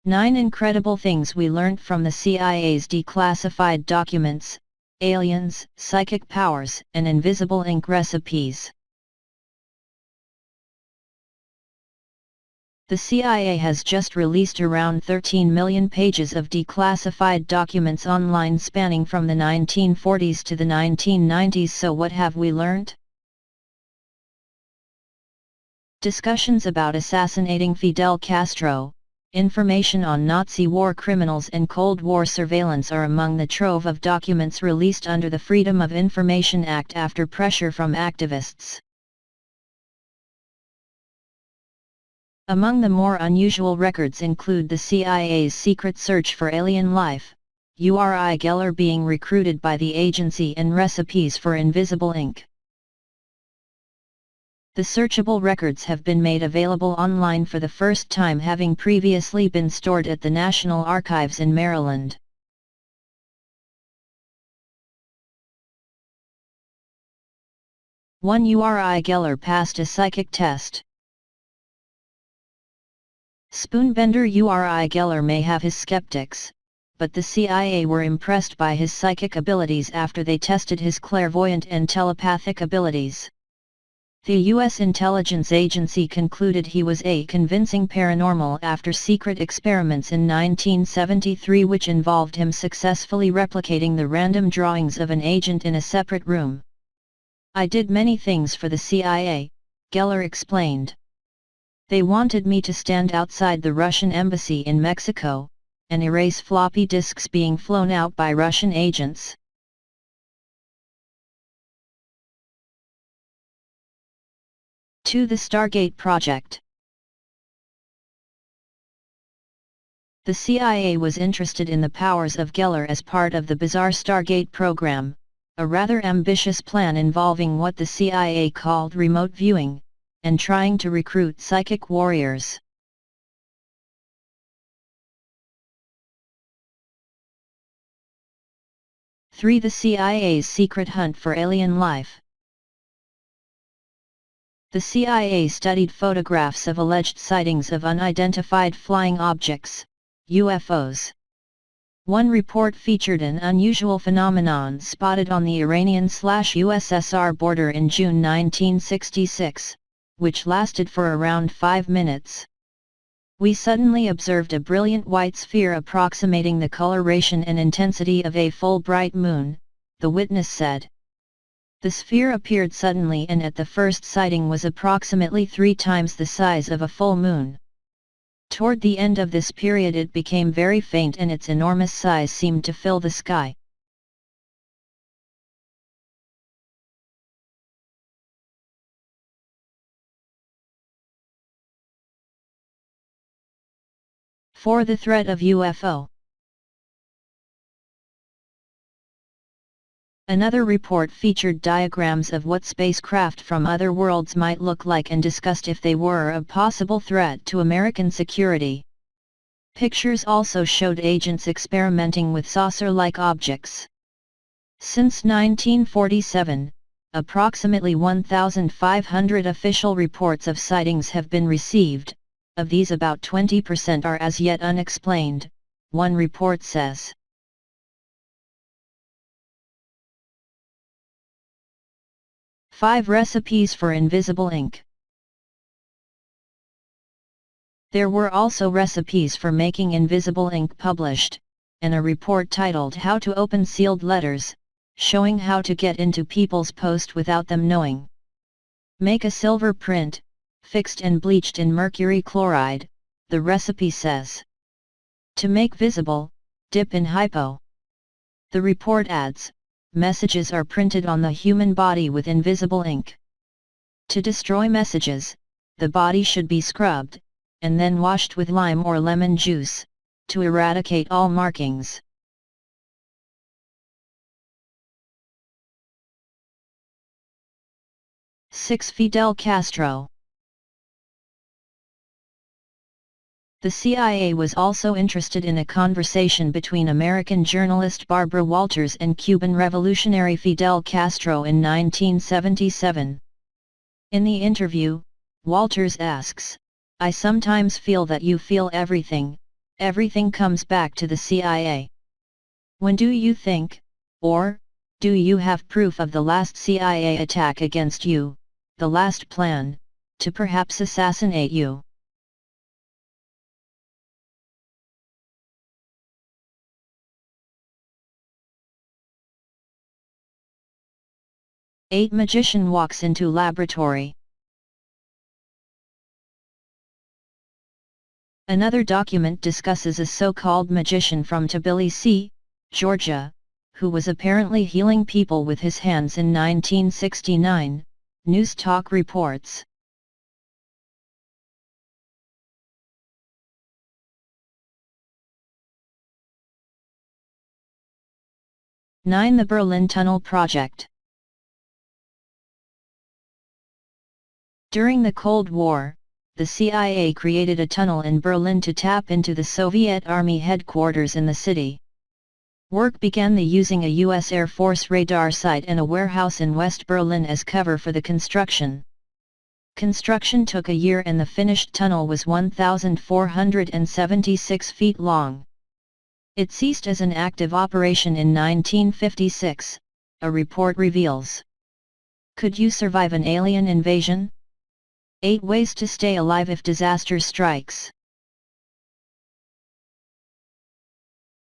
9 Incredible Things We Learned from the CIA's Declassified Documents, Aliens, Psychic Powers, and Invisible Ink Recipes. The CIA has just released around 13 million pages of declassified documents online spanning from the 1940s to the 1990s. So what have we learned? Discussions about assassinating Fidel Castro, information on Nazi war criminals and Cold War surveillance are among the trove of documents released under the Freedom of Information Act after pressure from activists. Among the more unusual records include the CIA's secret search for alien life, Uri Geller being recruited by the agency, and recipes for invisible ink. The searchable records have been made available online for the first time, having previously been stored at the National Archives in Maryland. One Uri Geller passed a psychic test. Spoonbender Uri Geller may have his skeptics, but the CIA were impressed by his psychic abilities after they tested his clairvoyant and telepathic abilities. The U.S. intelligence agency concluded he was a convincing paranormal after secret experiments in 1973 which involved him successfully replicating the random drawings of an agent in a separate room. "I did many things for the CIA," Geller explained. "They wanted me to stand outside the Russian embassy in Mexico, and erase floppy disks being flown out by Russian agents." To the Stargate Project. The CIA was interested in the powers of Geller as part of the bizarre Stargate program, a rather ambitious plan involving what the CIA called remote viewing, and trying to recruit psychic warriors. The CIA's secret hunt for alien life. The CIA studied photographs of alleged sightings of unidentified flying objects, UFOs. One report featured an unusual phenomenon spotted on the Iranian/USSR border in June 1966, which lasted for around 5 minutes. "We suddenly observed a brilliant white sphere approximating the coloration and intensity of a full bright moon," the witness said. "The sphere appeared suddenly and at the first sighting was approximately 3 times the size of a full moon. Toward the end of this period it became very faint and its enormous size seemed to fill the sky." The threat of UFO. Another report featured diagrams of what spacecraft from other worlds might look like and discussed if they were a possible threat to American security. Pictures also showed agents experimenting with saucer-like objects. Since 1947, approximately 1,500 official reports of sightings have been received. Of these about 20% are as yet unexplained, one report says. Recipes for invisible ink. There were also recipes for making invisible ink published, and a report titled "How to Open Sealed Letters," showing how to get into people's post without them knowing. Make a silver print, fixed and bleached in mercury chloride, the recipe says. To make visible, dip in hypo. The report adds, messages are printed on the human body with invisible ink. To destroy messages, the body should be scrubbed, and then washed with lime or lemon juice, to eradicate all markings. Fidel Castro. The CIA was also interested in a conversation between American journalist Barbara Walters and Cuban revolutionary Fidel Castro in 1977. In the interview, Walters asks, "I sometimes feel that you feel everything, everything comes back to the CIA. When do you think, or do you have proof of the last CIA attack against you, the last plan, to perhaps assassinate you? Eight magician walks into laboratory. Another document discusses a so-called magician from Tbilisi, Georgia, who was apparently healing people with his hands in 1969, News Talk reports. The Berlin Tunnel Project. During the Cold War, the CIA created a tunnel in Berlin to tap into the Soviet Army headquarters in the city. Work began using a U.S. Air Force radar site and a warehouse in West Berlin as cover for the construction. Construction took a year and the finished tunnel was 1,476 feet long. It ceased as an active operation in 1956, a report reveals. Could you survive an alien invasion? 8 ways to stay alive if disaster strikes.